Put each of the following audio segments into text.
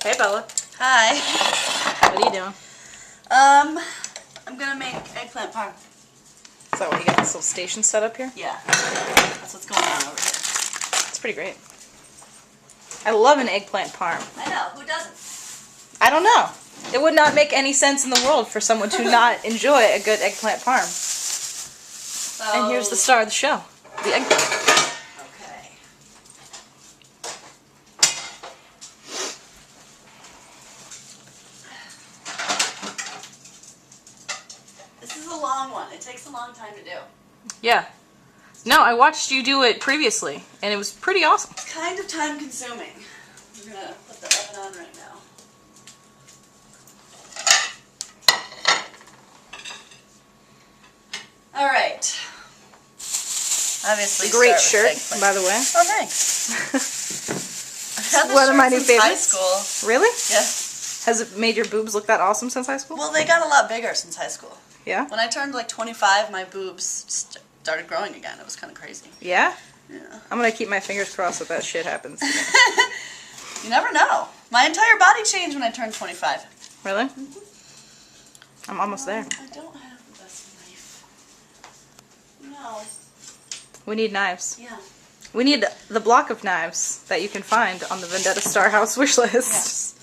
Hey, Bella. Hi. What are you doing? I'm gonna make eggplant parm. Is that what you got this little station set up here? Yeah. That's what's going on over here. It's pretty great. I love an eggplant parm. I know. Who doesn't? I don't know. It would not make any sense in the world for someone to not enjoy a good eggplant parm. So, And here's the star of the show, the eggplant. Okay. This is a long one. It takes a long time to do. Yeah. No, I watched you do it previously, and it was pretty awesome. It's kind of time consuming. We're gonna put the oven on right now. All right. Obviously, Great start shirt, with by the way. Oh, thanks. I've had this One of shirt my new since favorites. high school. Really? Yeah. Has it made your boobs look that awesome since high school? Well, they got a lot bigger since high school. Yeah? When I turned like 25, my boobs started growing again. It was kind of crazy. Yeah? Yeah. I'm gonna keep my fingers crossed that shit happens. You never know. My entire body changed when I turned 25. Really? I'm almost there. I don't have the best knife. No. We need knives. Yeah. We need the block of knives that you can find on the Vendetta Star House wish list. Yes.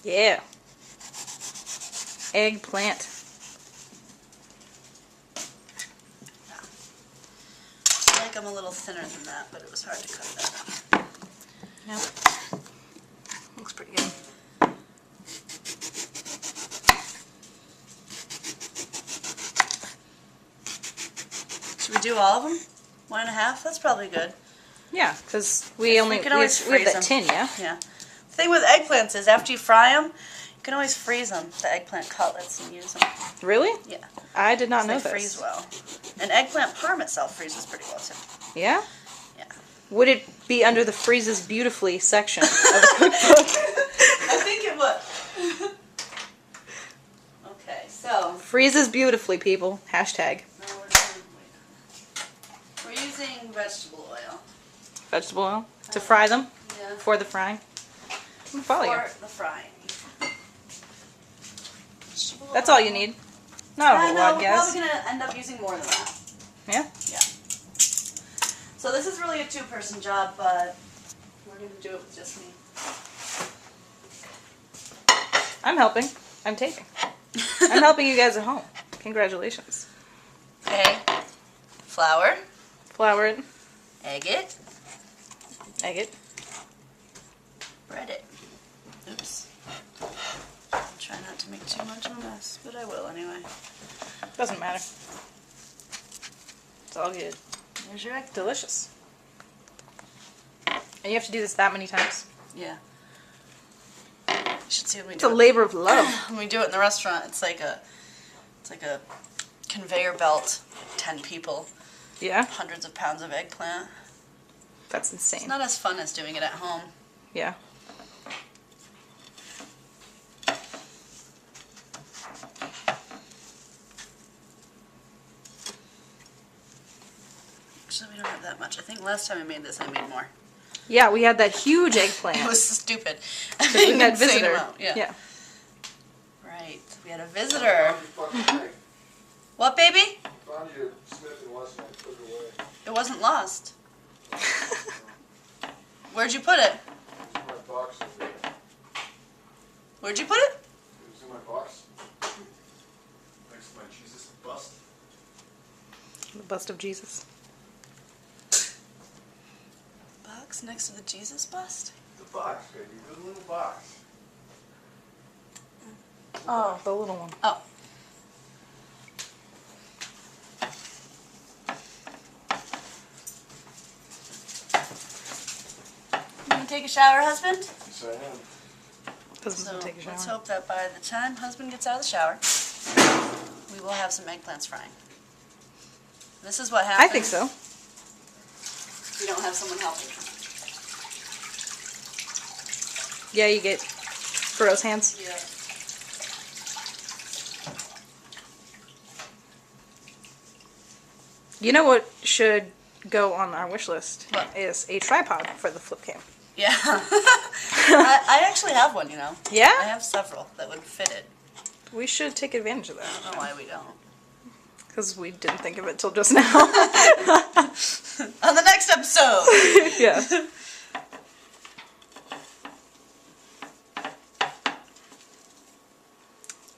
Yeah. Eggplant. I feel like I'm a little thinner than that, but it was hard to cut that up. Nope. Looks pretty good. Should we do all of them? 1.5? That's probably good. Yeah, because we have freeze that them. tin, yeah? Yeah. The thing with eggplants is after you fry them, you can always freeze them, the eggplant cutlets, and use them. Really? Yeah. I did not know They this. freeze well. And eggplant parm itself freezes pretty well too. Yeah? Yeah. Would it be under the freezes beautifully section of the cookbook? I think it would. Okay, so Freezes beautifully, people. Hashtag. now we're using vegetable oil. Vegetable oil? To fry them? Yeah. For the frying? I'm following you. For the frying. Vegetable That's oil. all you need. Not a whole No, lot, we're guys. probably gonna end up using more than that. Yeah? Yeah. So this is really a two-person job, but we're gonna do it with just me. I'm helping. I'm taping. I'm helping you guys at home. Congratulations. Okay. Flour, Flour it. egg it, Egg it. bread it. Oops. Try not to make too much of a mess, but I will anyway. Doesn't matter. It's all good. There's your egg. Delicious. And you have to do this that many times? Yeah. You should see when we It's do a it. labor of love. When we do it in the restaurant, it's like a conveyor belt, 10 people, Yeah? hundreds of pounds of eggplant. That's It's insane. not as fun as doing it at home. Yeah. Actually, we don't have that much. I think last time I made this, I made more. Yeah, we had that huge eggplant. It was stupid. We had Insane visitor. amount, yeah. Yeah. Right. We had a visitor. What, baby? Found your Smith and Wesson and put it away. It wasn't lost. Where'd you put it? It was in my box over there. Where'd you put it? It was in my box. Next to my Jesus bust. The bust of Jesus. Box next to the Jesus bust? The box, baby. The little box. Oh, the little one. Oh. You gonna take a shower, husband? Yes, I am. Doesn't So take a shower. let's hope that by the time husband gets out of the shower, we will have some eggplants frying. This is what happens. I think so. if you don't have someone helping. Yeah, you get gross hands. Yeah. You know what should go on our wish list is a tripod for the flip cam. Yeah. I actually have one, you know. Yeah? I have several that would fit it. We should take advantage of I that. don't know why we don't. Because we didn't think of it till just now. On the next episode! Yeah.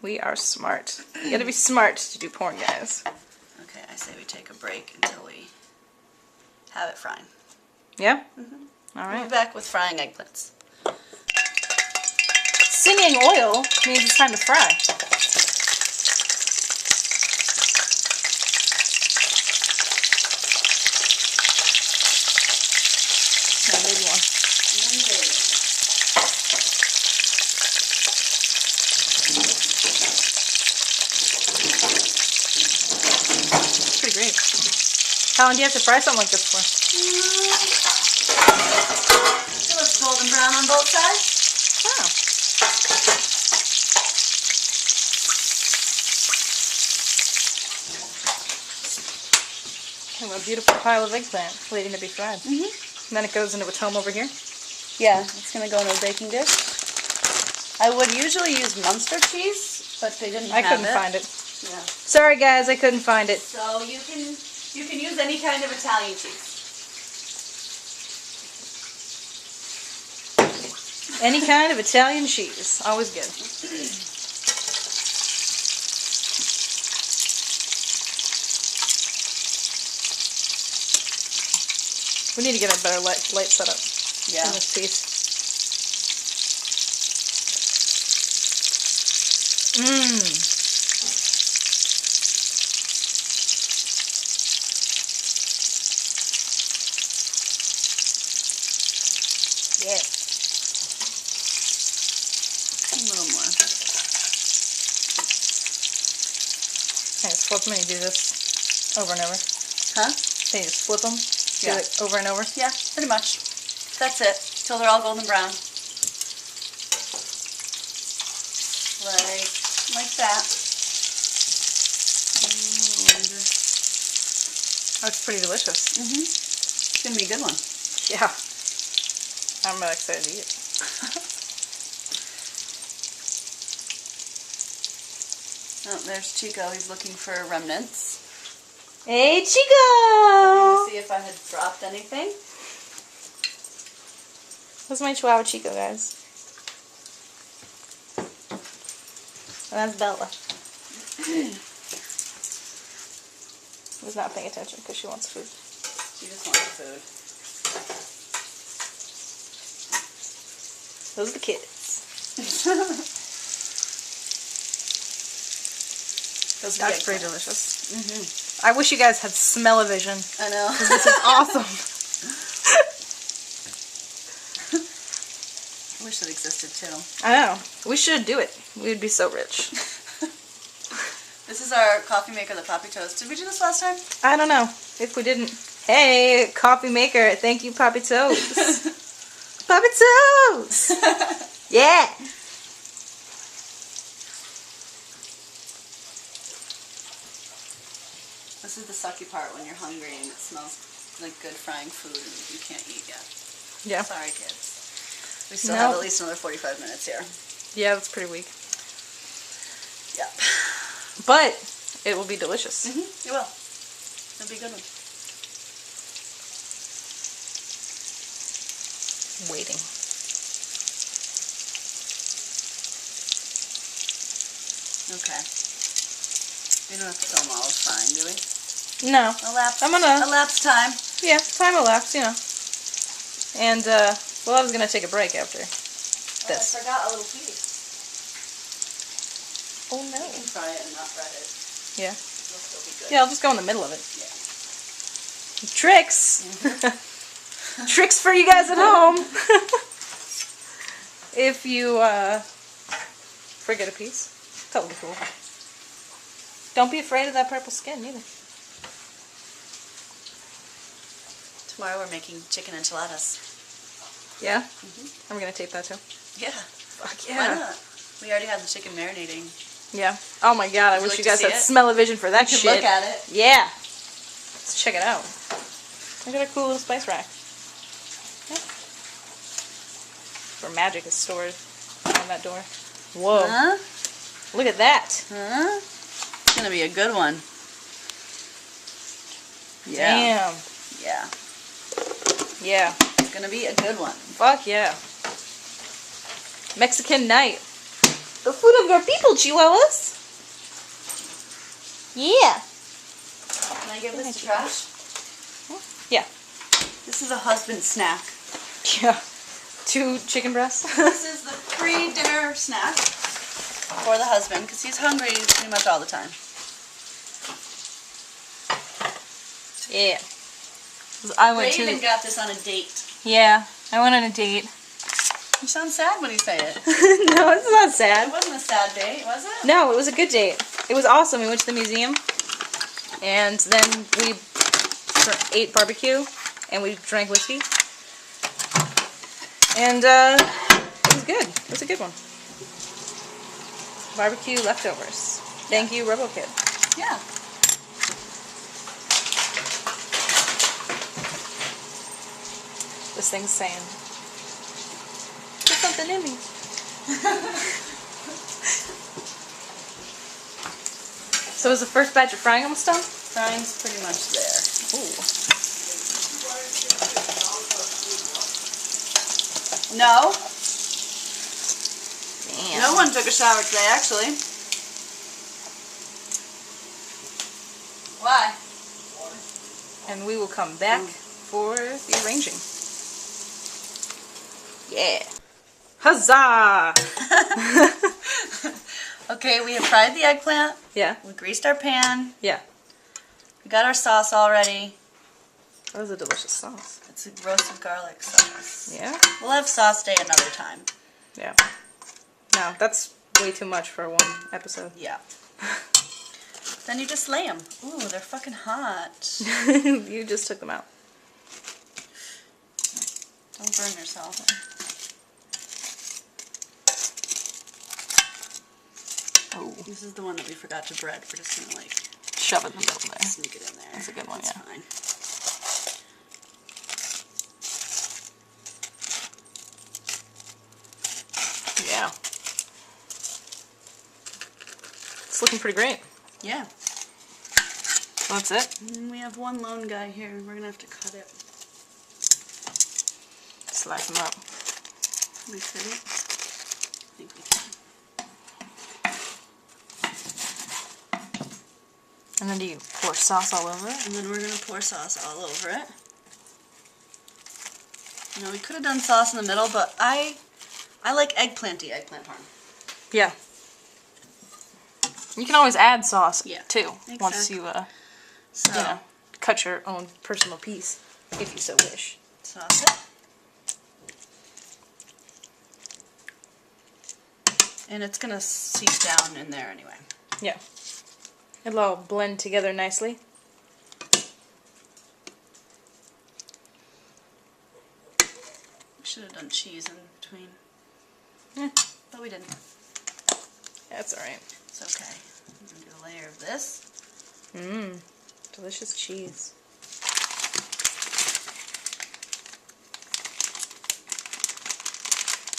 We are smart. You gotta be smart to do porn, guys. Okay, I say we take a break until we have it frying. Yeah? Mm-hmm. All We'll be right. back with frying eggplants. Singing oil means it's time to fry. Yeah, maybe one. Pretty great. How long do you have to fry something like this for? Till it's golden brown on both sides. Wow. We have a beautiful pile of eggplant waiting to be fried. Mm-hmm. And then it goes into its home over here. Yeah, it's gonna go in a baking dish. I would usually use Munster cheese, but they didn't I have couldn't find it. Yeah. Sorry guys, I couldn't find it. So you can use any kind of Italian cheese. Any kind of Italian cheese. Always good. We need to get a better light setup Yeah. in this piece. Mmm. Yeah. A little more. Can you just flip them and you do this over and over? Huh? Can you just flip them? Do Yeah. it over and over? Yeah, pretty much. That's it. Till they're all golden brown. Like that. That's pretty delicious. Mm-hmm. It's gonna be a good one. Yeah. I'm really excited to eat it. Oh, there's Chico. He's looking for remnants. Hey, To Chico! see if I had dropped anything. That's my Chihuahua Chico, guys. And that's Bella. Who's not paying attention because she wants food. She just wants food. Those are the kids. Those That's pretty delicious. Mm-hmm. I wish you guys had smell-o-vision. I know. This is awesome. I wish it existed too. I know. We should do it. We'd be so rich. This is our coffee maker, the Poppy Toast. Did we do this last time? I don't know if we didn't. Hey, coffee maker. Thank you, Poppy Toast. Poppy Toast! Yeah! This is the sucky part when you're hungry and it smells like good frying food and you can't eat yet. Yeah. Sorry, kids. We still No. have at least another 45 minutes here. Yeah, that's pretty weak. Yep. But it will be delicious. Mm-hmm. It will. It'll be a good one. Waiting. Okay. We don't have to film all of frying, do we? No. Elapsed. I'm gonna- Elapsed time. Yeah, time elapsed, you know. And, well, I was gonna take a break after Oh, this. I forgot a little piece. Oh no. You can fry it and not bread it. Yeah. It'll still be good. Yeah, I'll just go in the middle of it. Yeah. Tricks! Tricks for you guys at home! If you, forget a piece. Totally cool. Don't be afraid of that purple skin, either. Tomorrow we're making chicken enchiladas. Yeah? I'm gonna tape that too. Yeah. Fuck Why yeah. not? We already have the chicken marinating. Yeah. Oh my god, I Would you wish like you to guys see had it? smell-o-vision for that You shit. can look at it. Yeah. Let's check it out. Look at our cool little spice rack. Yeah. Where magic is stored behind that door. Whoa. Huh? Look at that. Huh? It's gonna be a good one. Yeah. Damn. Yeah. Yeah. It's gonna be a good one. Fuck yeah. Mexican night. The food of your people, Chihuahuas. Yeah. Can I give this to trash? Yeah. This is a husband snack. Yeah. 2 chicken breasts. This is the pre-dinner snack for the husband because he's hungry pretty much all the time. Yeah. I went They even got this on a date. Yeah, I went on a date. You sound sad when you say it. No, it's not It sad. wasn't a sad date, was it? No, it was a good date. It was awesome. We went to the museum, and then we ate barbecue, and we drank whiskey. And it was good. It was a good one. Barbecue leftovers. Thank you, RoboKid. Yeah. This thing's saying, there's something in me. So is the first batch of frying almost done? Frying's pretty much there. Ooh. No. Damn. No one took a shower today, actually. Why? And we will come back for the arranging. Yeah. Huzzah! Okay, we have fried the eggplant. Yeah. We greased our pan. Yeah. We got our sauce all ready. That was a delicious sauce. It's a roasted garlic sauce. Yeah? We'll have sauce day another time. Yeah. No, that's way too much for one episode. Yeah. Then you just lay them. Ooh, they're fucking hot. You just took them out. Don't burn yourself. Oh. This is the one that we forgot to bread. We're just gonna like Shove it in the middle there. sneak it in there. That's a good one, That's yeah. fine. Yeah. It's looking pretty great. Yeah. So that's it. And we have one lone guy here. We're gonna have to cut it. Slice them up. Can we fit it? I think we can. And then do you pour sauce all over it? And then we're gonna pour sauce all over it. You know, we could have done sauce in the middle, but I like eggplant parm. Yeah. You can always add sauce Yeah, too once exactly. you So you know, cut your own personal piece if you so wish. sauce it. And it's gonna seep down in there anyway. Yeah. It'll all blend together nicely. We should have done cheese in between. Yeah. But we didn't. That's alright. It's okay. I'm gonna do a layer of this. Mmm. Delicious cheese.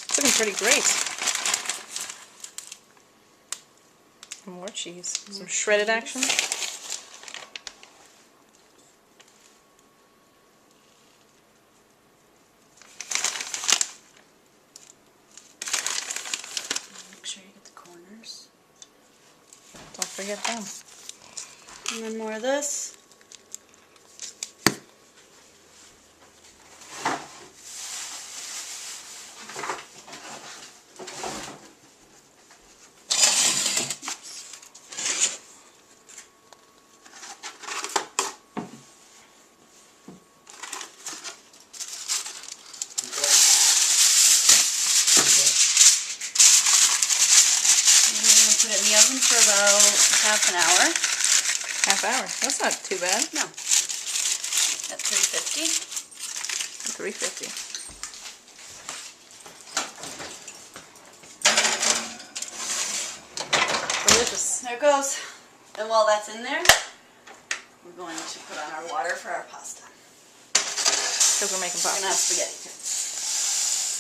It's looking pretty great. More cheese. Some shredded action. Make sure you get the corners. Don't forget them. And then more of this. Put it in the oven for about half an hour. Half hour. That's not too bad. No. At 350. 350. Delicious. There it goes. And while that's in there, we're going to put on our water for our pasta. Because we're making We're pasta. gonna have spaghetti too.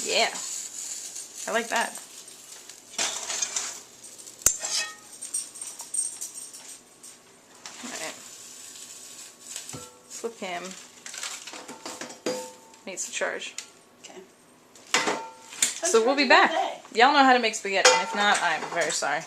Yeah. I like that. Alright. Flip cam needs to charge. Okay. So we'll be back. Y'all know how to make spaghetti, and if not, I'm very sorry.